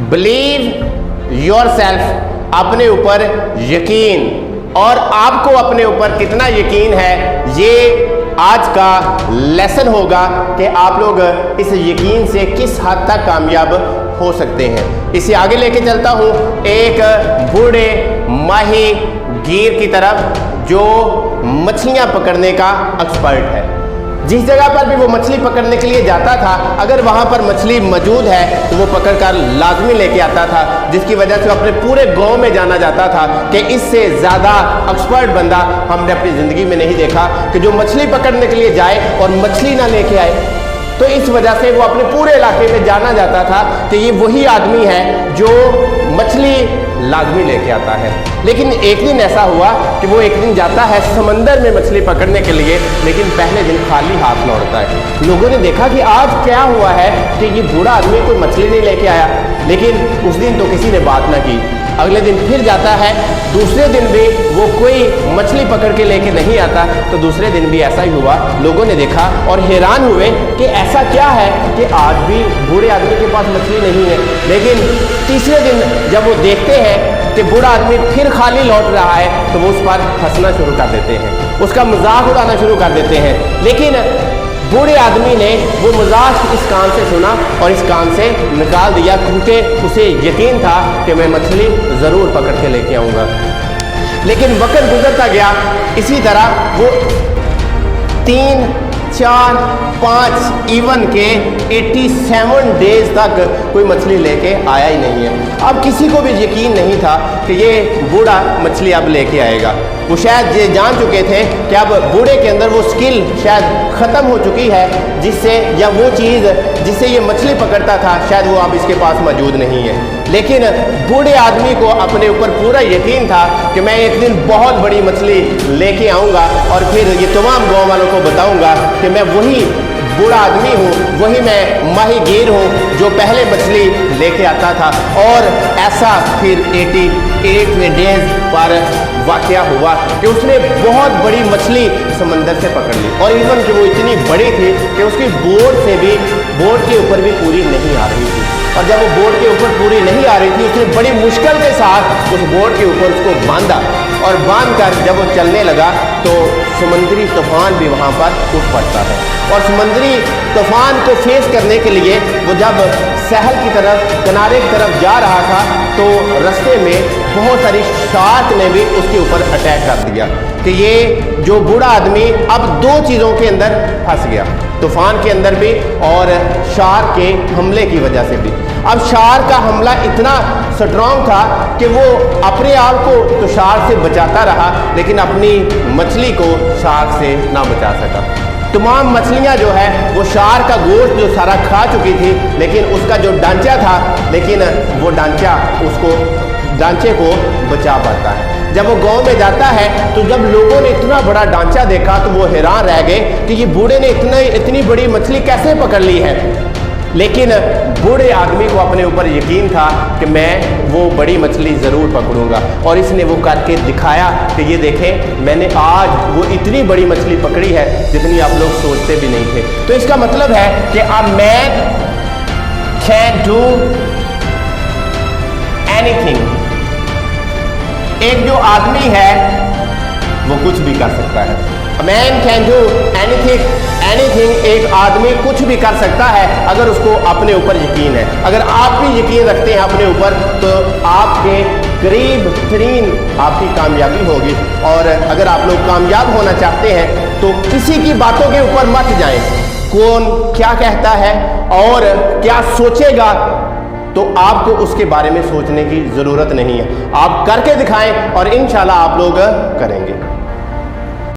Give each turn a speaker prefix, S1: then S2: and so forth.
S1: Believe your self, अपने ऊपर यकीन। और आपको अपने ऊपर कितना यकीन है, ये आज का लेसन होगा कि आप लोग इस यकीन से किस हद तक कामयाब हो सकते हैं। इसे आगे लेके चलता हूँ एक बूढ़े माही गिर की तरफ जो मछलियाँ पकड़ने का एक्सपर्ट है। जिस जगह पर भी वो मछली पकड़ने के लिए जाता था, अगर वहाँ पर मछली मौजूद है तो वो पकड़कर लाजमी लेके आता था, जिसकी वजह से अपने पूरे गांव में जाना जाता था कि इससे ज़्यादा एक्सपर्ट बंदा हमने अपनी ज़िंदगी में नहीं देखा कि जो मछली पकड़ने के लिए जाए और मछली ना लेके आए। तो इस वजह से वो अपने पूरे इलाके में जाना जाता था कि ये वही आदमी है जो मछली लाजमी लेके आता है। लेकिन एक दिन ऐसा हुआ कि वो एक दिन जाता है समंदर में मछली पकड़ने के लिए, लेकिन पहले दिन खाली हाथ लौटता है। लोगों ने देखा कि आज क्या हुआ है कि ये बूढ़ा आदमी कोई मछली नहीं लेके आया, लेकिन उस दिन तो किसी ने बात ना की। अगले दिन फिर जाता है, दूसरे दिन भी वो कोई मछली पकड़ के लेके नहीं आता, तो दूसरे दिन भी ऐसा ही हुआ। लोगों ने देखा और हैरान हुए कि ऐसा क्या है कि आज भी बूढ़े आदमी के पास मछली नहीं है। लेकिन तीसरे दिन जब वो देखते हैं कि बूढ़ा आदमी फिर खाली लौट रहा है, तो वो उस पर हंसना शुरू कर देते हैं, उसका मजाक उड़ाना शुरू कर देते हैं। लेकिन बूढ़े आदमी ने वो मजाक इस कान से सुना और इस कान से निकाल दिया, क्योंकि उसे यकीन था कि मैं मछली ज़रूर पकड़ के लेके आऊँगा। लेकिन वक्त गुजरता गया, इसी तरह वो 3, 4, 5 इवन के 87 डेज तक कोई मछली लेके आया ही नहीं है। अब किसी को भी यकीन नहीं था कि ये बूढ़ा मछली अब लेके आएगा। वो शायद ये जान चुके थे कि अब बूढ़े के अंदर वो स्किल शायद ख़त्म हो चुकी है, जिससे या वो चीज़ जिससे ये मछली पकड़ता था शायद वो अब इसके पास मौजूद नहीं है। लेकिन बूढ़े आदमी को अपने ऊपर पूरा यकीन था कि मैं एक दिन बहुत बड़ी मछली लेके आऊँगा और फिर ये तमाम गाँव वालों को बताऊँगा कि मैं वही बूढ़ा आदमी हूँ, वही मैं माही गिर हूँ जो पहले मछली लेके आता था। और ऐसा फिर 88 डेज पर वाक़या हुआ कि उसने बहुत बड़ी मछली समंदर से पकड़ ली, और इवन कि वो इतनी बड़ी थी कि उसकी बोर्ड के ऊपर भी पूरी नहीं आ रही थी। और जब वो बोर्ड के ऊपर पूरी नहीं आ रही थी, उसने बड़ी मुश्किल के साथ उस बोर्ड के ऊपर उसको बांधा, और बांध कर जब वो चलने लगा तो समुद्री तूफान भी वहाँ पर उठ पड़ता है। और समुद्री तूफान को फेस करने के लिए वो जब सहल की तरफ किनारे की तरफ जा रहा था, तो रास्ते में बहुत सारी शार्क ने भी उसके ऊपर अटैक कर दिया कि ये जो बूढ़ा आदमी अब 2 चीज़ों के अंदर फंस गया, तूफान के अंदर भी और शार्क के हमले की वजह से भी। अब शार्क का हमला इतना स्ट्रॉन्ग था कि वो अपने आप को तो शार्क से बचाता रहा, लेकिन अपनी मछली को शार्क से ना बचा सका। तमाम मछलियां जो है वो शार्क का गोश्त जो सारा खा चुकी थी, लेकिन उसका जो ढांचा था, लेकिन वो ढांचे को बचा पाता है। जब वो गांव में जाता है तो जब लोगों ने इतना बड़ा ढांचा देखा तो वो हैरान रह गए कि ये बूढ़े ने इतनी बड़ी मछली कैसे पकड़ ली है। लेकिन बूढ़े आदमी को अपने ऊपर यकीन था कि मैं वो बड़ी मछली ज़रूर पकड़ूंगा, और इसने वो करके दिखाया कि ये देखें मैंने आज वो इतनी बड़ी मछली पकड़ी है जितनी आप लोग सोचते भी नहीं थे। तो इसका मतलब है कि a man can do anything. एक जो आदमी है वो कुछ भी कर सकता है। मैन कैन डू एनीथिंग, एक आदमी कुछ भी कर सकता है अगर उसको अपने ऊपर यकीन है। अगर आप भी यकीन रखते हैं अपने ऊपर तो आपके करीब तरीन आपकी कामयाबी होगी। और अगर आप लोग कामयाब होना चाहते हैं तो किसी की बातों के ऊपर मत जाएं, कौन क्या कहता है और क्या सोचेगा, तो आपको उसके बारे में सोचने की ज़रूरत नहीं है। आप करके दिखाएं और इंशाल्लाह आप लोग करेंगे।